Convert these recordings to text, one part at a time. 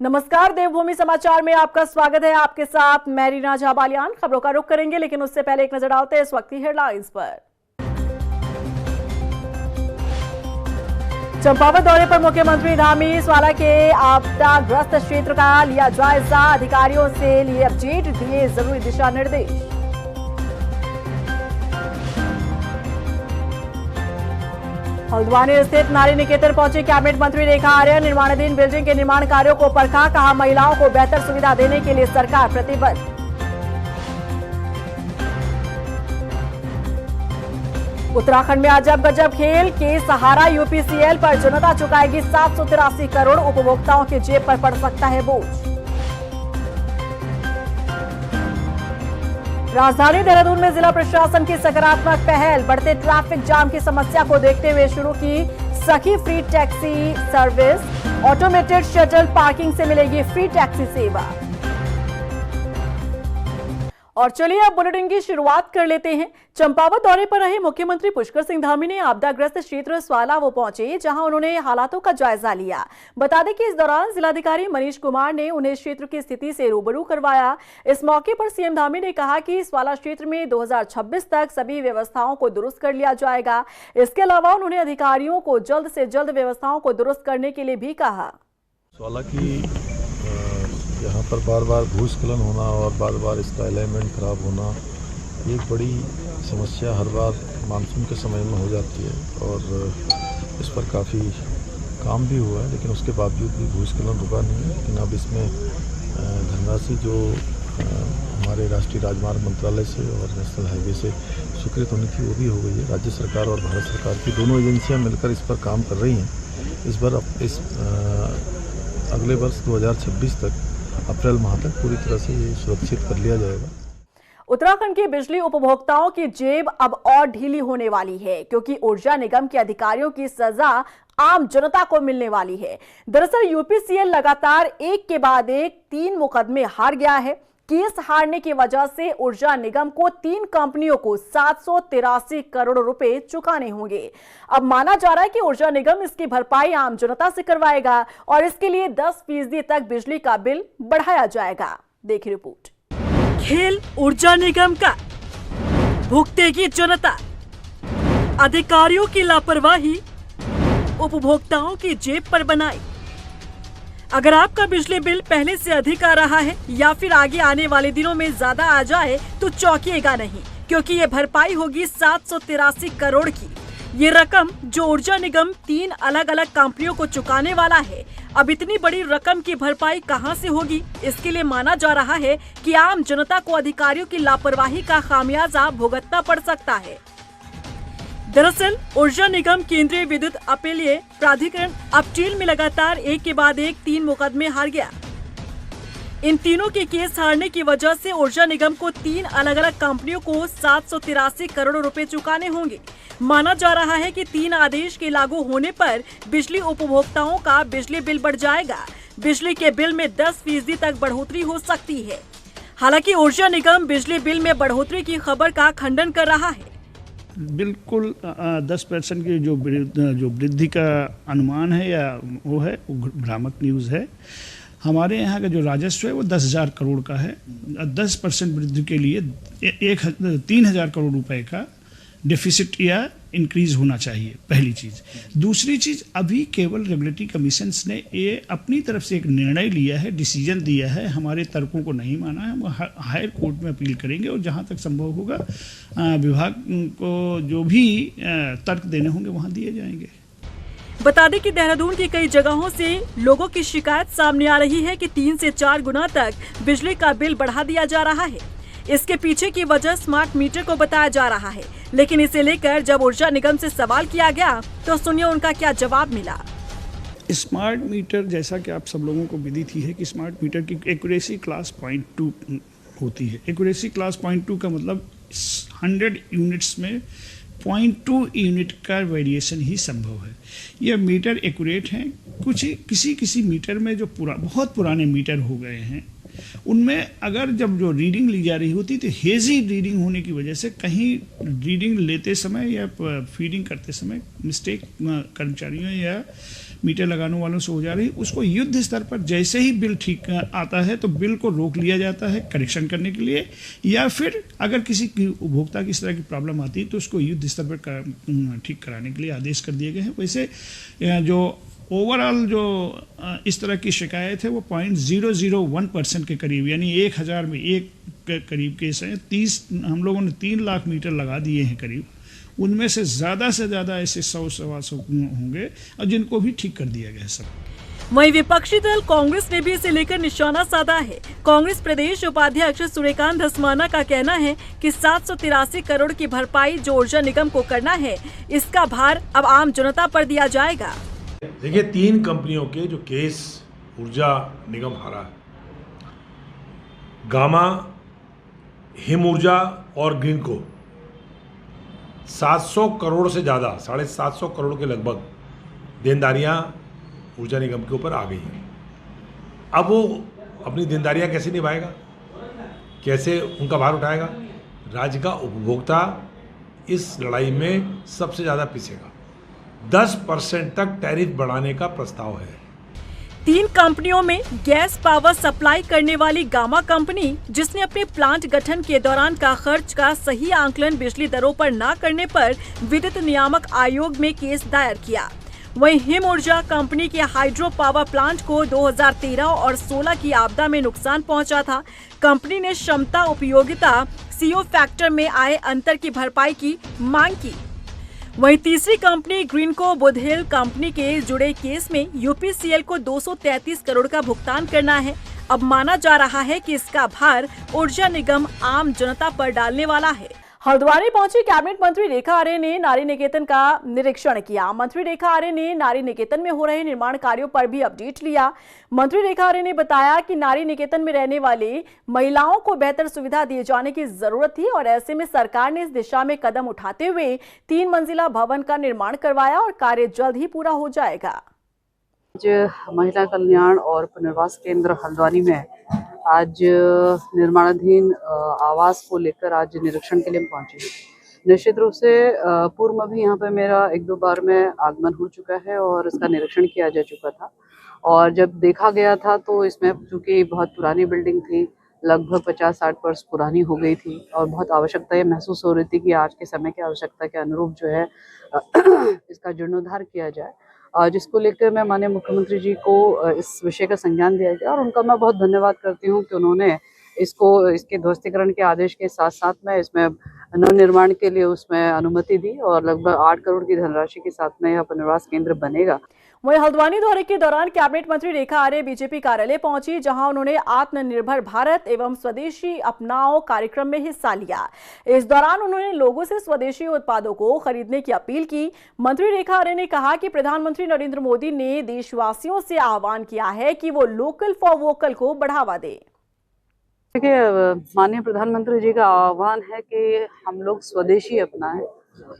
नमस्कार, देवभूमि समाचार में आपका स्वागत है। आपके साथ मैं रीना झाबालियान। खबरों का रुख करेंगे, लेकिन उससे पहले एक नजर डालते हैं इस वक्त की हेडलाइंस पर। चंपावत दौरे पर मुख्यमंत्री धामी स्वाला के आपदाग्रस्त क्षेत्र का लिया जायजा, अधिकारियों से लिए अपडेट, दिए जरूरी दिशा निर्देश। हल्द्वानी स्थित नारी निकेतन पहुंचे कैबिनेट मंत्री रेखा आर्य, निर्माणाधीन बिल्डिंग के निर्माण कार्यों को परखा, कहा महिलाओं को बेहतर सुविधा देने के लिए सरकार प्रतिबद्ध। उत्तराखंड में अजब गजब खेल के सहारा यूपीसीएल पर जनता चुकाएगी 783 करोड़, उपभोक्ताओं की जेब पर पड़ सकता है बोझ। राजधानी देहरादून में जिला प्रशासन की सकारात्मक पहल, बढ़ते ट्रैफिक जाम की समस्या को देखते हुए शुरू की सखी free taxi service, automated shuttle parking से मिलेगी फ्री टैक्सी सेवा। और चलिए अब बुलेटिन की शुरुआत कर लेते हैं। चंपावत दौरे पर रहे मुख्यमंत्री पुष्कर सिंह धामी ने आपदाग्रस्त क्षेत्र स्वाला वो पहुंचे, जहां उन्होंने हालातों का जायजा लिया। बता दें कि इस दौरान जिलाधिकारी मनीष कुमार ने उन्हें क्षेत्र की स्थिति से रूबरू करवाया। इस मौके पर सीएम धामी ने कहा कि स्वाला क्षेत्र में 2026 तक सभी व्यवस्थाओं को दुरुस्त कर लिया जाएगा। इसके अलावा उन्होंने अधिकारियों को जल्द से जल्द व्यवस्थाओं को दुरुस्त करने के लिए भी कहा। स्वाला की यहाँ पर बार बार भूस्खलन होना और बार बार इसका एलिमेंट खराब होना एक बड़ी समस्या हर बार मानसून के समय में हो जाती है, और इस पर काफ़ी काम भी हुआ है, लेकिन उसके बावजूद भी भूस्खलन रुका नहीं है। लेकिन अब इसमें धनराशि जो हमारे राष्ट्रीय राजमार्ग मंत्रालय से और नेशनल हाईवे से स्वीकृत होनी थी वो भी हो गई है। राज्य सरकार और भारत सरकार की दोनों एजेंसियाँ मिलकर इस पर काम कर रही हैं। इस बार अगले वर्ष 2026 तक अप्रैल माह तक पूरी तरह से ये सुरक्षित कर लिया जाएगा। उत्तराखंड के बिजली उपभोक्ताओं की जेब अब और ढीली होने वाली है, क्योंकि ऊर्जा निगम के अधिकारियों की सजा आम जनता को मिलने वाली है। दरअसल यूपीसीएल लगातार एक के बाद एक 3 मुकदमे हार गया है। केस हारने की वजह से ऊर्जा निगम को 3 कंपनियों को 783 करोड़ रुपए चुकाने होंगे। अब माना जा रहा है कि ऊर्जा निगम इसकी भरपाई आम जनता से करवाएगा और इसके लिए 10% तक बिजली का बिल बढ़ाया जाएगा। देखिए रिपोर्ट। खेल ऊर्जा निगम का, भुगतेगी जनता। अधिकारियों की लापरवाही उपभोक्ताओं की जेब पर बनाई। अगर आपका बिजली बिल पहले से अधिक आ रहा है या फिर आगे आने वाले दिनों में ज्यादा आ जाए तो चौंकिएगा नहीं, क्योंकि ये भरपाई होगी 783 करोड़ की। ये रकम जो ऊर्जा निगम 3 अलग अलग कंपनियों को चुकाने वाला है। अब इतनी बड़ी रकम की भरपाई कहां से होगी? इसके लिए माना जा रहा है कि आम जनता को अधिकारियों की लापरवाही का खामियाजा भुगतना पड़ सकता है। दरअसल ऊर्जा निगम केंद्रीय विद्युत अपीलीय प्राधिकरण अपील में लगातार एक के बाद एक 3 मुकदमे हार गया। इन तीनों के केस हारने की वजह से ऊर्जा निगम को 3 अलग अलग कंपनियों को 783 करोड़ रुपए चुकाने होंगे। माना जा रहा है कि 3 आदेश के लागू होने पर बिजली उपभोक्ताओं का बिजली बिल बढ़ जाएगा। बिजली के बिल में 10% तक बढ़ोतरी हो सकती है। हालांकि ऊर्जा निगम बिजली बिल में बढ़ोतरी की खबर का खंडन कर रहा है। बिल्कुल 10% की जो वृद्धि का अनुमान है या वो है, वो भ्रामक न्यूज़ है। हमारे यहाँ का जो राजस्व है वो 10,000 करोड़ का है। 10% वृद्धि के लिए 3,000 करोड़ रुपए का डेफिसिट या इंक्रीज होना चाहिए, पहली चीज़। दूसरी चीज़, अभी केवल रेगुलेटरी कमीशंस ने ये अपनी तरफ से एक निर्णय लिया है, डिसीजन दिया है, हमारे तर्कों को नहीं माना है। हम हायर कोर्ट में अपील करेंगे और जहाँ तक संभव होगा विभाग को जो भी तर्क देने होंगे वहाँ दिए जाएंगे। बता दें कि देहरादून की कई जगहों से लोगों की शिकायत सामने आ रही है कि 3 से 4 गुना तक बिजली का बिल बढ़ा दिया जा रहा है। इसके पीछे की वजह स्मार्ट मीटर को बताया जा रहा है, लेकिन इसे लेकर जब ऊर्जा निगम से सवाल किया गया तो सुनिए उनका क्या जवाब मिला। स्मार्ट मीटर, जैसा कि आप सब लोगों को विदित ही है कि स्मार्ट मीटर की एक्यूरेसी क्लास 0.2 होती है। एक्यूरेसी क्लास 0.2 का मतलब 100 यूनिट्स में 0.2 यूनिट का वेरिएशन ही संभव है। यह मीटर एक्यूरेट हैं। किसी मीटर में जो बहुत पुराने मीटर हो गए हैं, उनमें अगर जब जो रीडिंग ली जा रही होती तो हेजी रीडिंग होने की वजह से कहीं रीडिंग लेते समय या फीडिंग करते समय मिस्टेक कर्मचारियों या मीटर लगाने वालों से हो जा रही, उसको युद्ध स्तर पर जैसे ही बिल ठीक आता है तो बिल को रोक लिया जाता है करेक्शन करने के लिए, या फिर अगर किसी की उपभोक्ता की इस तरह की प्रॉब्लम आती है तो उसको युद्ध स्तर पर ठीक कराने के लिए आदेश कर दिए गए हैं। वैसे जो ओवरऑल जो इस तरह की शिकायत है वो 0.001% के करीब, यानी 1000 में एक के करीब केस हैं। 30 हम लोगों ने 3 लाख मीटर लगा दिए हैं करीब, उनमें से ज़्यादा ऐसे 100-125 होंगे और जिनको भी ठीक कर दिया गया सब। वहीं विपक्षी दल कांग्रेस ने भी इसे लेकर निशाना साधा है। कांग्रेस प्रदेश उपाध्यक्ष सूर्यकांत धस्माना का कहना है कि 783 करोड़ की भरपाई जो ऊर्जा निगम को करना है, इसका भार अब आम जनता पर दिया जाएगा। देखिए, 3 कंपनियों के जो केस ऊर्जा निगम हारा है, गामा, हिम ऊर्जा और ग्रीनको, 700 करोड़ से ज़्यादा, 750 करोड़ के लगभग देनदारियां ऊर्जा निगम के ऊपर आ गई हैं। अब वो अपनी देनदारियां कैसे निभाएगा, कैसे उनका भार उठाएगा? राज्य का उपभोक्ता इस लड़ाई में सबसे ज़्यादा पिसेगा। 10% तक टैरिफ बढ़ाने का प्रस्ताव है। 3 कंपनियों में गैस पावर सप्लाई करने वाली गामा कंपनी, जिसने अपने प्लांट गठन के दौरान का खर्च का सही आंकलन बिजली दरों पर न करने पर विद्युत नियामक आयोग में केस दायर किया। वहीं हिम ऊर्जा कंपनी के हाइड्रो पावर प्लांट को 2013 और 16 की आपदा में नुकसान पहुंचा था। कंपनी ने क्षमता उपयोगिता CO फैक्टर में आए अंतर की भरपाई की मांग की। वहीं तीसरी कंपनी ग्रीनको बुधेल कंपनी के जुड़े केस में UPCL को 233 करोड़ का भुगतान करना है। अब माना जा रहा है कि इसका भार ऊर्जा निगम आम जनता पर डालने वाला है। हल्द्वानी पहुंची कैबिनेट मंत्री रेखा आर्य ने नारी निकेतन का निरीक्षण किया। मंत्री रेखा आर्य ने नारी निकेतन में हो रहे निर्माण कार्यों पर भी अपडेट लिया। मंत्री रेखा आर्य ने बताया कि नारी निकेतन में रहने वाली महिलाओं को बेहतर सुविधा दिए जाने की जरूरत थी और ऐसे में सरकार ने इस दिशा में कदम उठाते हुए 3 मंजिला भवन का निर्माण करवाया और कार्य जल्द ही पूरा हो जाएगा। महिला कल्याण और पुनर्वास केंद्र हल्द्वानी में आज निर्माणाधीन आवास को लेकर आज निरीक्षण के लिए पहुंचे। निश्चित रूप से पूर्व में भी यहाँ पे मेरा 1-2 बार में आगमन हो चुका है और इसका निरीक्षण किया जा चुका था। और जब देखा गया था तो इसमें चूँकि बहुत पुरानी बिल्डिंग थी, लगभग 50-60 वर्ष पुरानी हो गई थी और बहुत आवश्यकता ये महसूस हो रही थी कि आज के समय की आवश्यकता के अनुरूप जो है इसका जीर्णोद्धार किया जाए, जिसको लेकर मैं माननीय मुख्यमंत्री जी को इस विषय का संज्ञान दिया गया और उनका मैं बहुत धन्यवाद करती हूँ कि उन्होंने इसके ध्वस्तीकरण के आदेश के साथ साथ में इसमें नवनिर्माण के लिए उसमें अनुमति दी और लगभग 8 करोड़ की धनराशि के साथ में यह पुनर्वास केंद्र बनेगा। वहीं हल्द्वानी दौरे के दौरान कैबिनेट मंत्री रेखा आर्य बीजेपी कार्यालय पहुंची, जहां उन्होंने आत्मनिर्भर भारत एवं स्वदेशी अपनाओ कार्यक्रम में हिस्सा लिया। इस दौरान उन्होंने लोगों से स्वदेशी उत्पादों को खरीदने की अपील की। मंत्री रेखा आर्य ने कहा कि प्रधानमंत्री नरेंद्र मोदी ने देशवासियों से आह्वान किया है कि वो लोकल फॉर वोकल को बढ़ावा दे। देखिए, माननीय प्रधानमंत्री जी का आह्वान है कि हम लोग स्वदेशी अपनाएं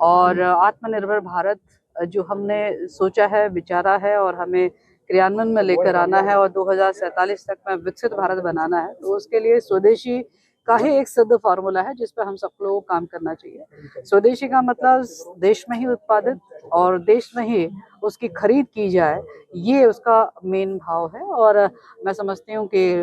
और आत्मनिर्भर भारत जो हमने सोचा है, विचारा है और हमें क्रियान्वयन में लेकर आना है और 2047 तक में विकसित भारत बनाना है, तो उसके लिए स्वदेशी का ही एक सिद्ध फार्मूला है जिस पर हम सब लोगों को काम करना चाहिए। स्वदेशी का मतलब देश में ही उत्पादित और देश में ही उसकी खरीद की जाए, ये उसका मेन भाव है। और मैं समझती हूँ कि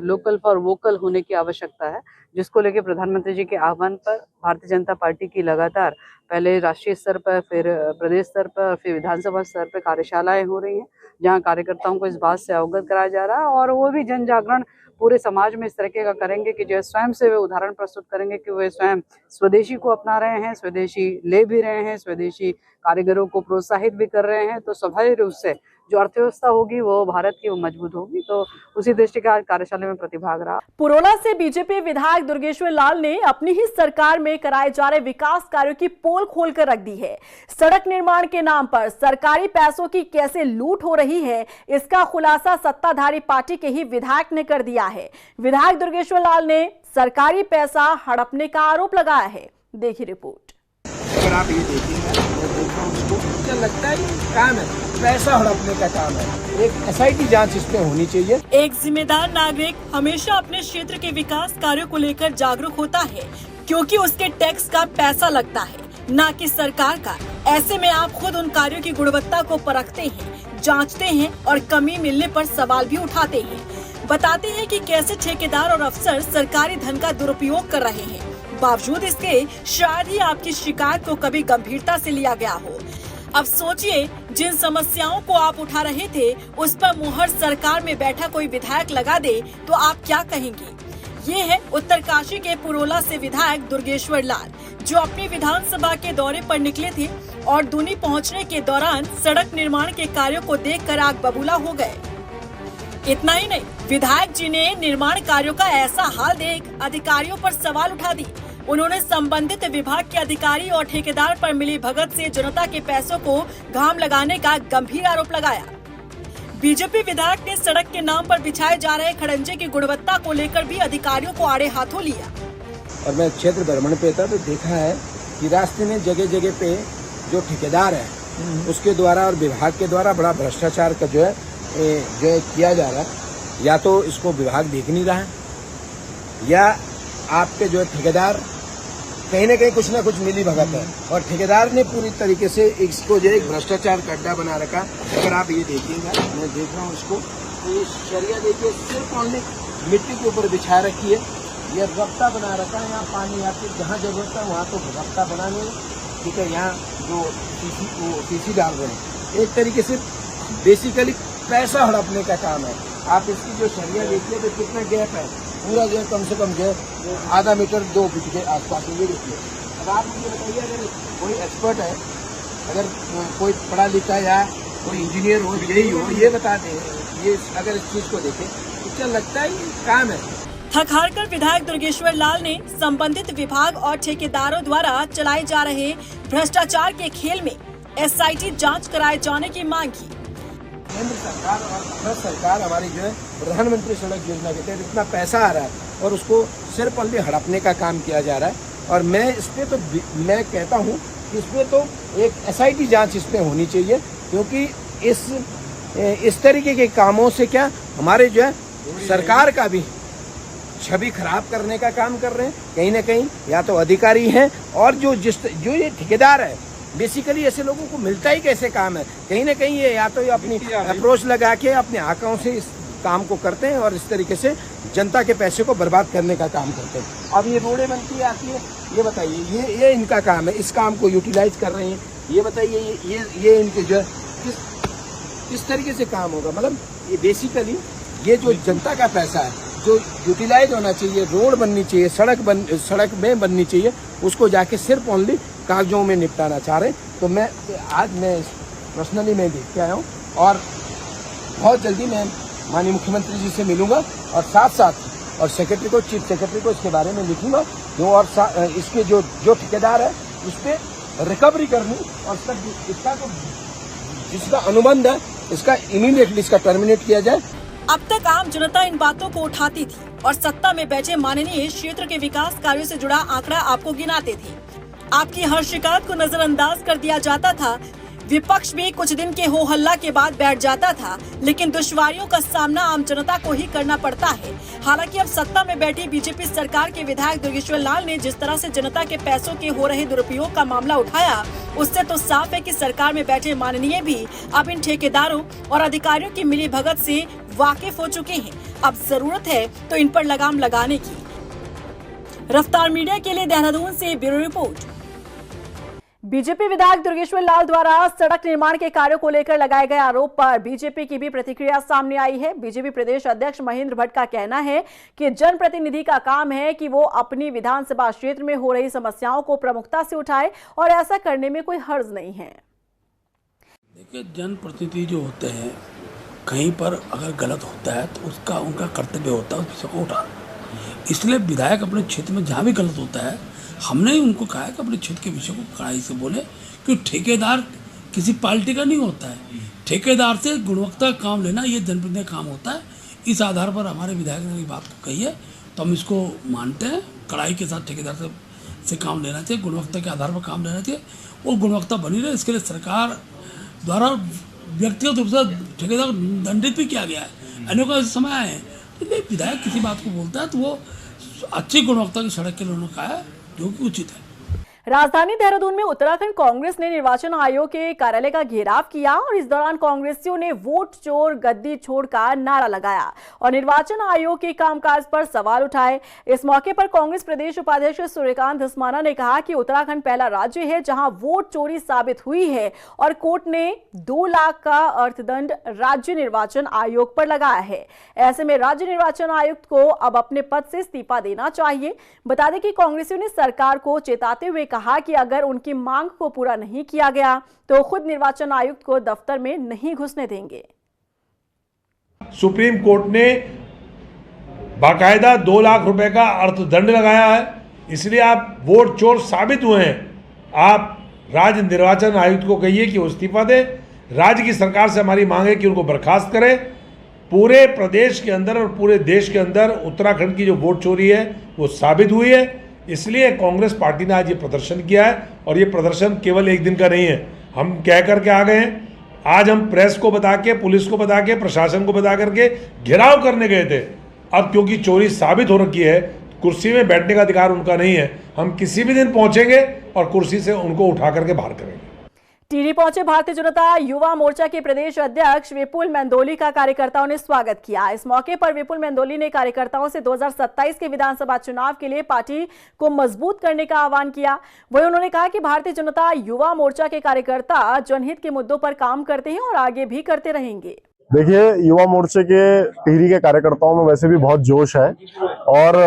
लोकल फॉर वोकल होने की आवश्यकता है, जिसको लेके प्रधानमंत्री जी के आह्वान पर भारतीय जनता पार्टी की लगातार पहले राष्ट्रीय स्तर पर, फिर प्रदेश स्तर पर, फिर विधानसभा स्तर पर कार्यशालाएं हो रही हैं, जहां कार्यकर्ताओं को इस बात से अवगत कराया जा रहा है और वो भी जन जागरण पूरे समाज में इस तरीके का करेंगे कि जो स्वयं से वे उदाहरण प्रस्तुत करेंगे कि वे स्वयं स्वदेशी को अपना रहे हैं, स्वदेशी ले भी रहे हैं, स्वदेशी कारीगरों को प्रोत्साहित भी कर रहे हैं। तो स्वाभाविक रूप से जो अर्थव्यवस्था होगी वो भारत की वो मजबूत होगी। तो उसी दृष्टि का कार्यशाला में प्रतिभाग रहा। पुरोला से बीजेपी विधायक दुर्गेश्वर लाल ने अपनी ही सरकार में कराए जा रहे विकास कार्यों की पोल खोलकर रख दी है। सड़क निर्माण के नाम पर सरकारी पैसों की कैसे लूट हो रही है, इसका खुलासा सत्ताधारी पार्टी के ही विधायक ने कर दिया है। विधायक दुर्गेश्वर लाल ने सरकारी पैसा हड़पने का आरोप लगाया है। देखिए रिपोर्ट। अगर आप ये देखेंगे, मैं देख रहा हूँ उसको, क्या लगता है ये काम है, पैसा हड़पने का काम है। एक SIT जांच इसमें होनी चाहिए। एक जिम्मेदार नागरिक हमेशा अपने क्षेत्र के विकास कार्यों को लेकर जागरूक होता है, क्योंकि उसके टैक्स का पैसा लगता है, न कि सरकार का। ऐसे में आप खुद उन कार्यों की गुणवत्ता को परखते हैं, जांचते हैं और कमी मिलने पर सवाल भी उठाते हैं। बताते हैं कि कैसे ठेकेदार और अफसर सरकारी धन का दुरुपयोग कर रहे हैं। बावजूद इसके शायद ही आपकी शिकायत को कभी गंभीरता से लिया गया हो। अब सोचिए, जिन समस्याओं को आप उठा रहे थे उस पर मुहर सरकार में बैठा कोई विधायक लगा दे तो आप क्या कहेंगे। ये है उत्तरकाशी के पुरोला से विधायक दुर्गेश्वर लाल, जो अपनी विधानसभा के दौरे पर निकले थे और दूनी पहुंचने के दौरान सड़क निर्माण के कार्यों को देखकर आग बबूला हो गए। इतना ही नहीं, विधायक जी ने निर्माण कार्यों का ऐसा हाल देख अधिकारियों पर सवाल उठा दी। उन्होंने संबंधित विभाग के अधिकारी और ठेकेदार पर मिली भगत से जनता के पैसों को घाम लगाने का गंभीर आरोप लगाया। बीजेपी विधायक ने सड़क के नाम पर बिछाए जा रहे खड़ंजे की गुणवत्ता को लेकर भी अधिकारियों को आड़े हाथों लिया। और मैं क्षेत्र भ्रमण पे था तो देखा है कि रास्ते में जगह जगह पे जो ठेकेदार है उसके द्वारा और विभाग के द्वारा बड़ा भ्रष्टाचार का जो है किया जा रहा है। या तो इसको विभाग देख नहीं रहा है, या आपके जो है ठेकेदार कहीं ना कहीं कुछ ना कुछ मिली भगत है, और ठेकेदार ने पूरी तरीके से इसको जो एक भ्रष्टाचार का अड्डा बना रखा। अगर आप ये देखेंगे, मैं देख रहा हूँ इसको, तो ये शरिया देखिए सिर्फ ओनली मिट्टी के ऊपर बिछा रखी है। ये रफ्ता बना रखा है, यहाँ पानी आती जहाँ जरूरत है वहाँ तो रफ्ता बनाने, ठीक है, यहाँ जो सीसी डाल रहे हैं, एक तरीके से बेसिकली पैसा हड़पने का काम है। आप इसकी जो शरिया देखिए तो कितना गैप है, पूरा जो है कम से कम जो है आधा मीटर 2 फीट के आसपास ये देखिए। अब आप मुझे बताइए, अगर कोई एक्सपर्ट है, अगर कोई पढ़ा लिखा या कोई इंजीनियर हो, यही हो, ये बता दें, ये अगर इस चीज़ को देखें तो क्या लगता है ये काम है। थक हार कर विधायक दुर्गेश्वर लाल ने संबंधित विभाग और ठेकेदारों द्वारा चलाए जा रहे भ्रष्टाचार के खेल में SIT जांच कराए जाने की मांग की। केंद्र सरकार और भारत सरकार हमारी जो है प्रधानमंत्री सड़क योजना के तहत इतना पैसा आ रहा है और उसको सिर्फ पल्ले हड़पने का काम किया जा रहा है। और मैं इस पे तो मैं कहता हूँ कि इस पे तो एक SIT जांच इस पे होनी चाहिए, क्योंकि इस तरीके के कामों से क्या हमारे जो है सरकार का भी छवि खराब करने का काम कर रहे हैं कहीं ना कहीं, या तो अधिकारी हैं और जो ये ठेकेदार है, बेसिकली ऐसे लोगों को मिलता ही कैसे काम है। कहीं ना कहीं ये या तो ये अपनी अप्रोच लगा के अपने आंकड़ों से इस काम को करते हैं और इस तरीके से जनता के पैसे को बर्बाद करने का काम करते हैं। अब ये रोडें बनती आती है, ये बताइए, ये इनका काम है, इस काम को यूटिलाइज कर रहे हैं। ये बताइए ये इनके जो है किस तरीके से काम होगा। मतलब ये बेसिकली ये जो जनता का पैसा है जो यूटिलाइज होना चाहिए, रोड बननी चाहिए, सड़क में बननी चाहिए, उसको जाके सिर्फ ओनली कागजों में निपटाना चाह रहे। तो मैं पर्सनली मैं देख के आया हूँ और बहुत जल्दी मैं माननीय मुख्यमंत्री जी से मिलूंगा और साथ और सेक्रेटरी को, चीफ सेक्रेटरी को इसके बारे में लिखूंगा जो और इसके जो ठेकेदार है उस पर रिकवरी करनी और इसका तो जिसका अनुबंध है इसका इमीडिएटली इसका टर्मिनेट किया जाए। अब तक आम जनता इन बातों को उठाती थी और सत्ता में बैठे माननीय क्षेत्र के विकास कार्यों से जुड़ा आंकड़ा आपको गिनाते थे। आपकी हर शिकायत को नजरअंदाज कर दिया जाता था। विपक्ष भी कुछ दिन के हो हल्ला के बाद बैठ जाता था, लेकिन दुश्वारियों का सामना आम जनता को ही करना पड़ता है। हालांकि अब सत्ता में बैठी बीजेपी सरकार के विधायक दुर्गेश्वर लाल ने जिस तरह से जनता के पैसों के हो रहे दुरुपयोग का मामला उठाया, उससे तो साफ है कि सरकार में बैठे माननीय भी अब इन ठेकेदारों और अधिकारियों की मिली भगत से वाकिफ हो चुके हैं। अब जरूरत है तो इन पर लगाम लगाने की। रफ्तार मीडिया के लिए देहरादून से ब्यूरो रिपोर्ट। बीजेपी विधायक दुर्गेश्वर लाल द्वारा सड़क निर्माण के कार्यों को लेकर लगाए गए आरोप पर बीजेपी की भी प्रतिक्रिया सामने आई है। बीजेपी प्रदेश अध्यक्ष महेंद्र भट्ट का कहना है कि जनप्रतिनिधि का काम है कि वो अपनी विधानसभा क्षेत्र में हो रही समस्याओं को प्रमुखता से उठाए और ऐसा करने में कोई हर्ज नहीं है। देखिए, जनप्रतिनिधि जो होते हैं कहीं पर अगर गलत होता है तो उनका कर्तव्य होता है उस विषय को उठाना। इसलिए विधायक अपने क्षेत्र में जहाँ भी गलत होता है, हमने ही उनको कहा है कि अपने क्षेत्र के विषय को कड़ाई से बोले, कि ठेकेदार किसी पार्टी का नहीं होता है। ठेकेदार से गुणवत्ता काम लेना ये जनप्रतिनिधि का काम होता है। इस आधार पर हमारे विधायक ने ये बात कही है तो हम इसको मानते हैं, कड़ाई के साथ ठेकेदार से से काम लेना चाहिए, गुणवत्ता के आधार पर काम लेना चाहिए और गुणवत्ता बनी रहे। इसके लिए सरकार द्वारा व्यक्तिगत रूप से ठेकेदार दंडित भी किया गया है। अनेकों ऐसे समय आए हैं तो विधायक किसी बात को बोलता है तो वो अच्छी गुणवत्ता की सड़क के लिए उन्होंने कहा है, जो कि उचित है। राजधानी देहरादून में उत्तराखंड कांग्रेस ने निर्वाचन आयोग के कार्यालय का घेराव किया और इस दौरान कांग्रेसियों ने वोट चोर गद्दी छोड़ का नारा लगाया और निर्वाचन आयोग के कामकाज पर सवाल उठाए। इस मौके पर कांग्रेस प्रदेश उपाध्यक्ष सूर्यकांत धस्माना ने कहा कि उत्तराखंड पहला राज्य है जहां वोट चोरी साबित हुई है और कोर्ट ने 2 लाख का अर्थदंड राज्य निर्वाचन आयोग पर लगाया है। ऐसे में राज्य निर्वाचन आयुक्त को अब अपने पद से इस्तीफा देना चाहिए। बता दें कि कांग्रेसियों ने सरकार को चेताते हुए कहा कि अगर उनकी मांग को पूरा नहीं किया गया तो खुद निर्वाचन आयुक्त को दफ्तर में नहीं घुसने देंगे। सुप्रीम कोर्ट ने बाकायदा 2 लाख रुपए का अर्थदंड लगाया है, इसलिए आप वोट चोर साबित हुए हैं। आप राज्य निर्वाचन आयुक्त को कहिए कि वो इस्तीफा दे। राज्य की सरकार से हमारी मांग है कि उनको बर्खास्त करें। पूरे प्रदेश के अंदर और पूरे देश के अंदर उत्तराखंड की जो वोट चोरी है वो साबित हुई है, इसलिए कांग्रेस पार्टी ने आज ये प्रदर्शन किया है। और ये प्रदर्शन केवल एक दिन का नहीं है, हम कह करके आ गए हैं। आज हम प्रेस को बता के, पुलिस को बता के, प्रशासन को बता करके घेराव करने गए थे। अब क्योंकि चोरी साबित हो रखी है, कुर्सी में बैठने का अधिकार उनका नहीं है। हम किसी भी दिन पहुंचेंगे और कुर्सी से उनको उठा करके बाहर करेंगे। टिहरी पहुंचे भारतीय जनता युवा मोर्चा के प्रदेश अध्यक्ष विपुल मेंदोली का कार्यकर्ताओं ने स्वागत किया। इस मौके पर विपुल मेंदोली ने कार्यकर्ताओं से 2027 के विधानसभा चुनाव के लिए पार्टी को मजबूत करने का आह्वान किया। वहीं उन्होंने कहा कि भारतीय जनता युवा मोर्चा के कार्यकर्ता जनहित के मुद्दों पर काम करते हैं और आगे भी करते रहेंगे। देखिए, युवा मोर्चे के टिहरी के कार्यकर्ताओं में वैसे भी बहुत जोश है और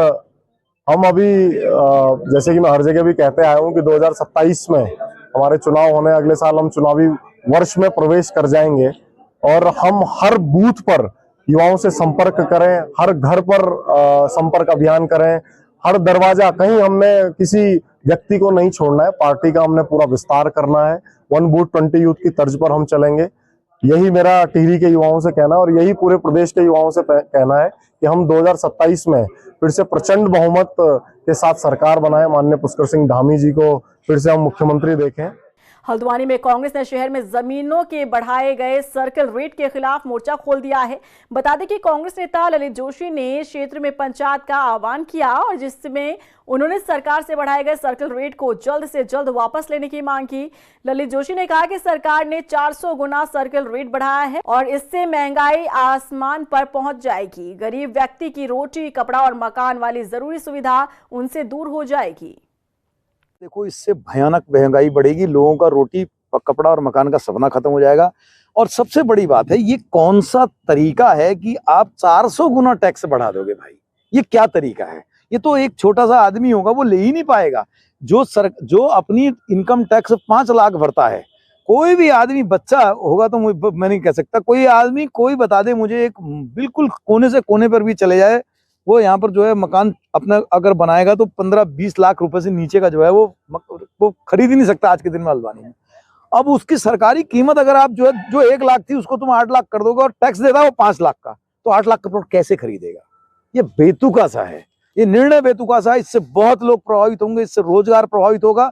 हम अभी जैसे कि मैं हर जगह भी कहते आया हूँ कि 2027 में हमारे चुनाव होने, अगले साल हम चुनावी वर्ष में प्रवेश कर जाएंगे और हम हर बूथ पर युवाओं से संपर्क करें, हर घर पर संपर्क अभियान करें, हर दरवाजा, कहीं हमने किसी व्यक्ति को नहीं छोड़ना है। पार्टी का हमने पूरा विस्तार करना है। 1 बूथ 20 यूथ की तर्ज पर हम चलेंगे। यही मेरा टिहरी के युवाओं से कहना है और यही पूरे प्रदेश के युवाओं से कहना है कि हम 2027 में फिर से प्रचंड बहुमत के साथ सरकार बनाएं, माननीय पुष्कर सिंह धामी जी को फिर से हम मुख्यमंत्री देखें। हल्द्वानी में कांग्रेस ने शहर में जमीनों के बढ़ाए गए सर्कल रेट के खिलाफ मोर्चा खोल दिया है। बता दें कि कांग्रेस नेता ललित जोशी ने क्षेत्र में पंचायत का आह्वान किया और जिसमें उन्होंने सरकार से बढ़ाए गए सर्कल रेट को जल्द से जल्द वापस लेने की मांग की। ललित जोशी ने कहा कि सरकार ने 400 गुना सर्कल रेट बढ़ाया है और इससे महंगाई आसमान पर पहुंच जाएगी। गरीब व्यक्ति की रोटी, कपड़ा और मकान वाली जरूरी सुविधा उनसे दूर हो जाएगी। देखो, इससे भयानक महंगाई बढ़ेगी, लोगों का रोटी, कपड़ा और मकान का सपना खत्म हो जाएगा। और सबसे बड़ी बात है, ये कौन सा तरीका है कि आप 400 गुना टैक्स बढ़ा दोगे भाई? ये क्या तरीका है? ये तो एक छोटा सा आदमी होगा, वो ले ही नहीं पाएगा। जो अपनी इनकम टैक्स 5 लाख भरता है, कोई भी आदमी, बच्चा होगा तो मैं नहीं कह सकता, कोई आदमी कोई बता दे मुझे, एक बिल्कुल कोने से कोने पर भी चले जाए, वो यहाँ पर जो है मकान अपना अगर बनाएगा तो 15-20 लाख रुपए से नीचे का जो है वो खरीद ही नहीं सकता आज के दिन में हल्द्वानी में। अब उसकी सरकारी कीमत अगर आप जो 1 लाख थी उसको तुम 8 लाख कर दोगे और टैक्स देता है वो 5 लाख का, तो 8 लाख का प्लॉट कैसे खरीदेगा? ये बेतुका सा है, ये निर्णय बेतुका सा है। इससे बहुत लोग प्रभावित होंगे, इससे रोजगार प्रभावित होगा।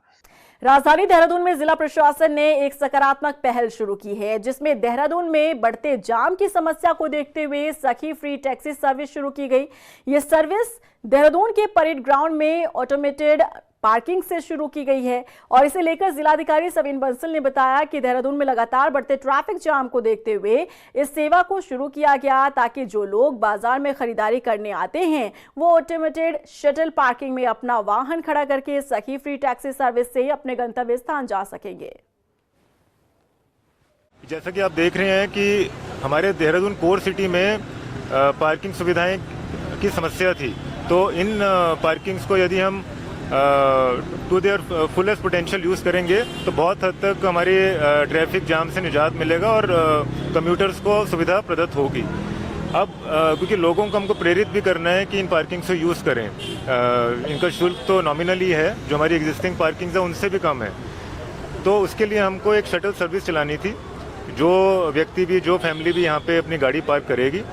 राजधानी देहरादून में जिला प्रशासन ने एक सकारात्मक पहल शुरू की है, जिसमें देहरादून में बढ़ते जाम की समस्या को देखते हुए सखी फ्री टैक्सी सर्विस शुरू की गई। यह सर्विस देहरादून के परेड ग्राउंड में ऑटोमेटेड पार्किंग से शुरू की गई है और इसे लेकर जिलाधिकारी सविन बंसल ने बताया कि देहरादून में लगातार बढ़ते ट्रैफिक जाम को देखते हुए इस सेवा को शुरू किया गया ताकि जो लोग बाजार में खरीदारी करने आते हैं वो ऑटोमेटेड शटल पार्किंग में अपना वाहन खड़ा करके सखी फ्री टैक्सी सर्विस से अपने गंतव्य स्थान जा सकेंगे। जैसा कि आप देख रहे हैं कि हमारे देहरादून कोर सिटी में पार्किंग सुविधाएं की समस्या थी, तो इन पार्किंग्स को यदि हम to their fullest potential use करेंगे तो बहुत हद तक हमारे ट्रैफिक जाम से निजात मिलेगा और कम्यूटर्स को सुविधा प्रदत्त होगी। अब क्योंकि लोगों को हमको प्रेरित भी करना है कि इन पार्किंग्स को यूज़ करें। इनका शुल्क तो नॉमिनली है, जो हमारी एग्जिस्टिंग पार्किंग्स है उनसे भी कम है, तो उसके लिए हमको एक शटल सर्विस चलानी थी। जो व्यक्ति भी, जो फैमिली भी यहाँ पे अपनी गाड़ी पार्क करेगी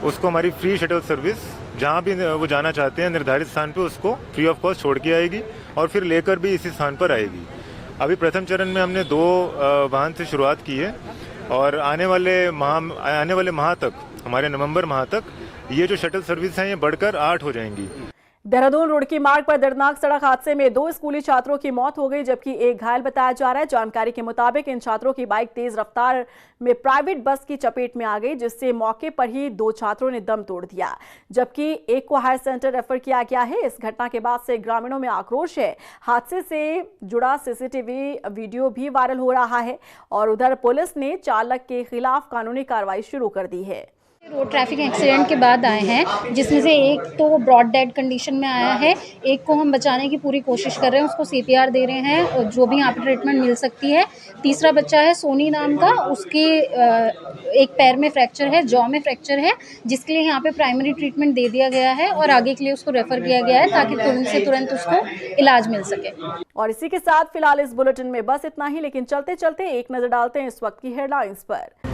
उसको हमारी फ्री शटल सर्विस जहाँ भी वो जाना चाहते हैं निर्धारित स्थान पे उसको फ्री ऑफ कॉस्ट छोड़ के आएगी और फिर लेकर भी इसी स्थान पर आएगी। अभी प्रथम चरण में हमने 2 वाहन से शुरुआत की है और आने वाले माह तक, हमारे नवंबर माह तक ये जो शटल सर्विस हैं ये बढ़कर 8 हो जाएंगी। देहरादून रुड़की मार्ग पर दर्दनाक सड़क हादसे में 2 स्कूली छात्रों की मौत हो गई, जबकि एक घायल बताया जा रहा है। जानकारी के मुताबिक इन छात्रों की बाइक तेज रफ्तार में प्राइवेट बस की चपेट में आ गई, जिससे मौके पर ही 2 छात्रों ने दम तोड़ दिया, जबकि एक को हायर सेंटर रेफर किया गया है। इस घटना के बाद से ग्रामीणों में आक्रोश है। हादसे से जुड़ा सीसीटीवी वीडियो भी वायरल हो रहा है और उधर पुलिस ने चालक के खिलाफ कानूनी कार्रवाई शुरू कर दी है। रोड ट्रैफिक एक्सीडेंट के बाद आए हैं, जिसमें से एक तो ब्रॉड डेड कंडीशन में आया है, एक को हम बचाने की पूरी कोशिश कर रहे हैं, उसको सीपीआर दे रहे हैं, जो भी यहाँ पे ट्रीटमेंट मिल सकती है। तीसरा बच्चा है सोनी नाम का, उसके एक पैर में फ्रैक्चर है, जॉ में फ्रैक्चर है, जिसके लिए यहाँ पे प्राइमरी ट्रीटमेंट दे दिया गया है और आगे के लिए उसको रेफर किया गया है ताकि तुरंत से तुरंत उसको इलाज मिल सके। और इसी के साथ फिलहाल इस बुलेटिन में बस इतना ही, लेकिन चलते चलते एक नजर डालते हैं इस वक्त की हेडलाइंस पर।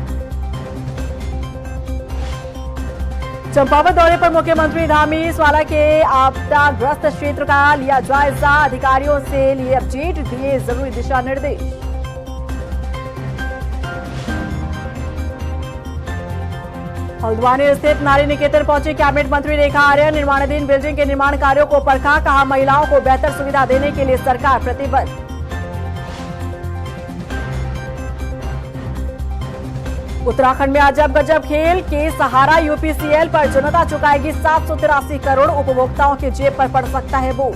चंपावत दौरे पर मुख्यमंत्री धामी स्वाला के आपदाग्रस्त क्षेत्र का लिया जायजा, अधिकारियों से लिए अपडेट, दिए जरूरी दिशा निर्देश। हल्द्वानी स्थित नारी निकेतन पहुंचे कैबिनेट मंत्री रेखा आर्य, निर्माणाधीन बिल्डिंग के निर्माण कार्यों को परखा, कहा महिलाओं को बेहतर सुविधा देने के लिए सरकार प्रतिबद्ध। उत्तराखंड में अजब गजब खेल के सहारा यूपीसीएल पर जनता चुकाएगी 783 करोड़, उपभोक्ताओं के जेब पर पड़ सकता है बोझ।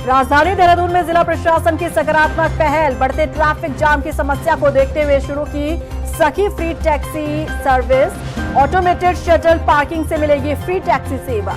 राजधानी देहरादून में जिला प्रशासन की सकारात्मक पहल, बढ़ते ट्रैफिक जाम की समस्या को देखते हुए शुरू की सखी free taxi service, automated shuttle parking से मिलेगी फ्री टैक्सी सेवा।